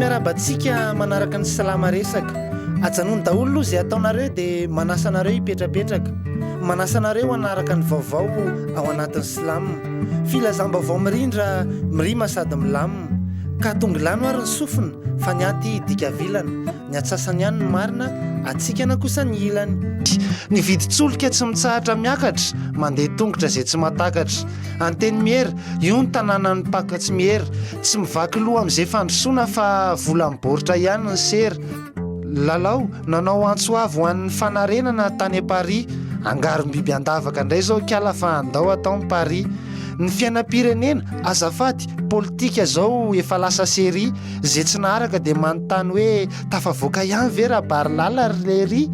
miarabantsika manaraka ny salama resaka. Ajanony daholo aloha izay ataonareo dia manasanareo hipetrapetraka, manasanareo hanaraka ny vaovao ao anatin'ny silama. Filazam-baovao mirindra mirima sady milamina, ka tongilano ary ny sofina fa ny aty dika vilana, ny atsasany ihany ny marina, atsikana kosa ny ilany. Ny vidintsoloka tsy mitsahatra miakatra, mandeha tongotra izay tsy matakatra. Anteny miera, io ny tanàna ny paka tsy miera, tsy mivaky loha amin'izay fandrosoana fa vola miboritra ihany ny sera. Lalao nanao antsoavo ho an'ny fanarenana tany Paris, angarom-biby andavaka indray zao kiala fa andao atao ny Paris. Ny fiainam-pirenena azafady politika zao efa lasa sery, zay tsy naharaka dia manontany hoe tafavoaka ihany ve raha bary lala rery.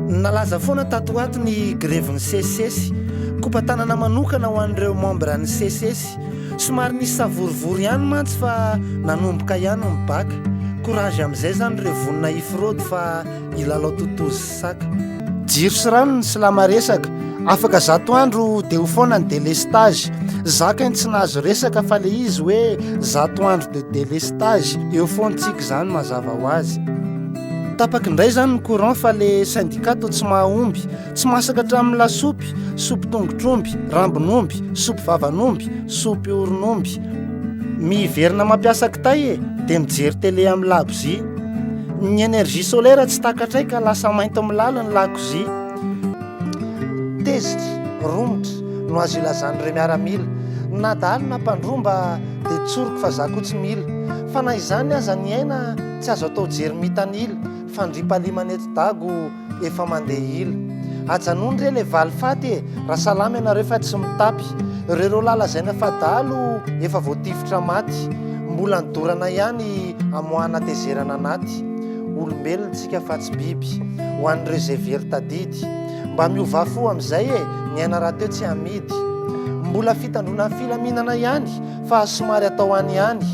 Nalaza foana tato ato ny grevin'ny CSS, kopa-tanana manokana ho an'ireo membre ny CSS. Somary nisy savorivory ihany mantsy fa nanomboka ihany ny baka. Courage amin'izay zany ireo vonina ifrody fa ilalao totozy saka. Jiro sy rano ny silama resaka, afaka 100 andro dia ho foana ny délestage. Zaka ny tsy nahazo resaka fa le izy hoe 100 andro de délestage, eo foantsika zany mazava ho azy. Tapaka indray zany ny courant fa le syndicat tsy mahomby, tsy masaka hatramin'ny lasopy, sopy tongotr'omby, rambon'omby, sopy vavan'omby, sopy oronomby. Miverina mampiasa kitay dia mijery télé amin'ny lakozia. Ny énergie solaire tsy takatray ka lasa mainty milala ny lakozia. Tezitra, romotra no azo ilazan'ireo miaramila, nadalo na mpandromba dia tsoroko fa zako tsy mila. Fa na izany aza ny aina tsy azo atao jery mitanila, fandriam-palimanety dago efa mandeha ila. Ajanony re le valifaty raha salama ianareo fa tsy mitapy, ireo lalazaina fa dalo efa voatifitra maty, mbola nidorana ihany amoahana tezerana anaty. Olombelona tsika fa tsy biby, ho an'ireo izay very tadidy, mba miova fo amin'izay ny aina raha teo tsy amidy. Mbola fitandrona filaminana ihany fa somary atao any ihany.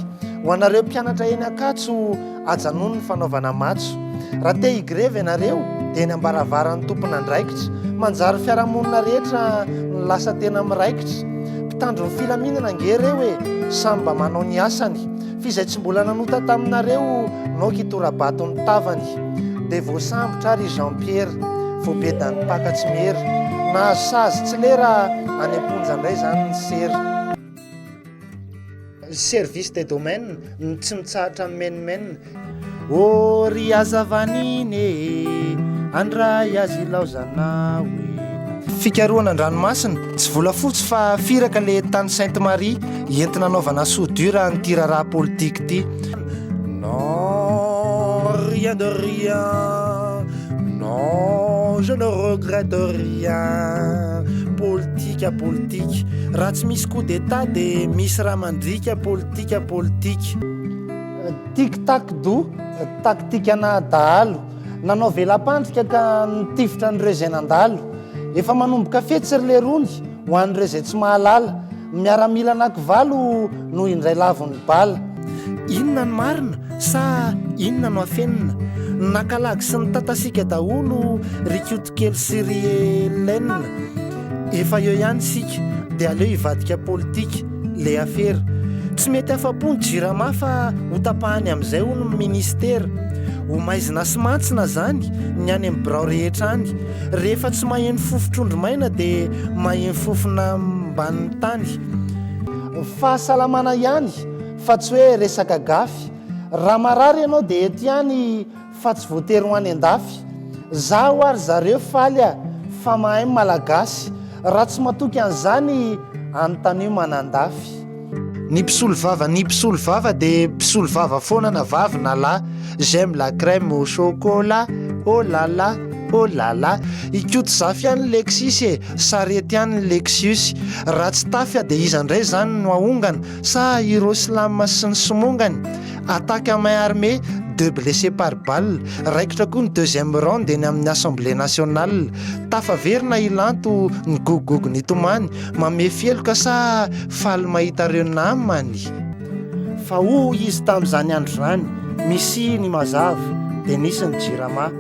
Ho anareo mpianatra eny Ankatso, ajanony ny fanaovana matso. Raha te higrevy ianareo dia ny ambaravaran'ny tompona andraikitra, manjary fiarahamonina rehetra ny lasa tena miraikitra. Mpitandro ny filaminana ngereo samy mba manao ny asany, fizay tsy mbola nanota taminareo naoky torabaton'ny tavany. Dia voasambotra ary Jean-Pierre, voabedan'ny paka tsy mera, na sazy tsy lera any am-ponja indray zany ny sery. Service des domaines ny tsy mitsahatra menmen. O ry azavaniny andray azy laozana hoe fikaroana an-dranomasina tsy volafotsy fa firaka le tany Sainte Marie entina anaovana soudure ny tiraraha politique ty. Non, rien de rien, non, je ne regrette rien. Politika, politika, raha tsy misy coup d'état dia misy raha mandrika politika, politika. Tic-tac do, taktika na dahalo, nanao velam-pandrika ka nitifitra n'ireo izay nandalo. Efa manomboka fetsy le rony ho an'ireo izay tsy mahalala, miaramila anankivalo no indray lavon'ny bala. Inona ny marina sa inona no afenina? Nakalagy sy ny tatasika daholo rikotikely sy ry Hélène. Efa eo ihany sika dia aleo hivadika politika le afera. Tsy mety afa-po ny jirama fa ho tapahany amin'izay ho ny ministera. Ho maizina sy mantsina zany ny any amin'ny birao rehetra any. Rehefa tsy maheno fofotr'ondro maina dia maheno fofona mban'ny tany. Fahasalamana ihany fa tsy hoe resaka gafy. Raha marary ianao dia eto ihany fa tsy voatery ho any an-dafy. Zaho ary zareo faly fa mahay malagasy, raha tsy matoky an'izany anontany io manan-dafy. Ny mpisolo vava dia mpisolo vava foana na vavy na lahy. J'aime la crème au chocolat, oh là là, oh là là. Ikoto zafy ihany Lexus sarety ihany Lexus. Raha tsy tafy dia iza indray zany no ahongana sa ireo slam sy ny somongany. Attaque à main armée, 2 blessés par balle. Raikitra koa ny 2e round eny amin'ny Assemblée nationale. Tafaverina ilanto ny gogogo ny tomany, mame feloka sa faly mahita reo namany. Fa izy tamin'izany andro zany, misy ny mazava dia nisy ny jirama.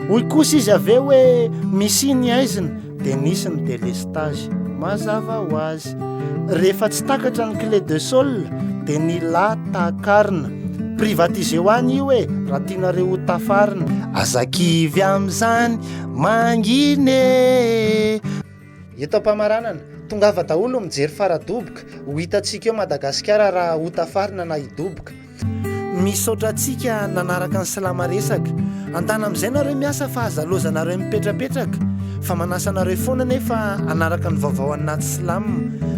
Hoy kosa izy aveo hoe misy ny aizina dia nisy ny délestage. Mazava ho azy. Rehefa tsy takatra ny clé de sol dia ny lahy takarina. privatize ho any io e raha tianareo ho tafarina azakivy amin'izany mangine eto ampamaranana tongava daholo mijery faradoboka ho hitantsika eo Madagasikara raha ho tafarina na hidoboka misaotra antsika nanaraka ny silama resaka andana amin'izay nareo miasa fa azalozanareo mipetrapetraka fa manasanareo foana nefa anaraka ny vaovao anaty silama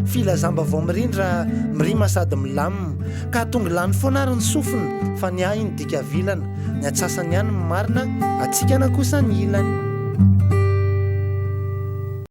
filazam-bavao mirindra mirima sady milamina ka tonga lany foana ary ny sofina fa ny ahy ny dika vilana ny atsasany ihany ny marina atsika na kosa ny ilany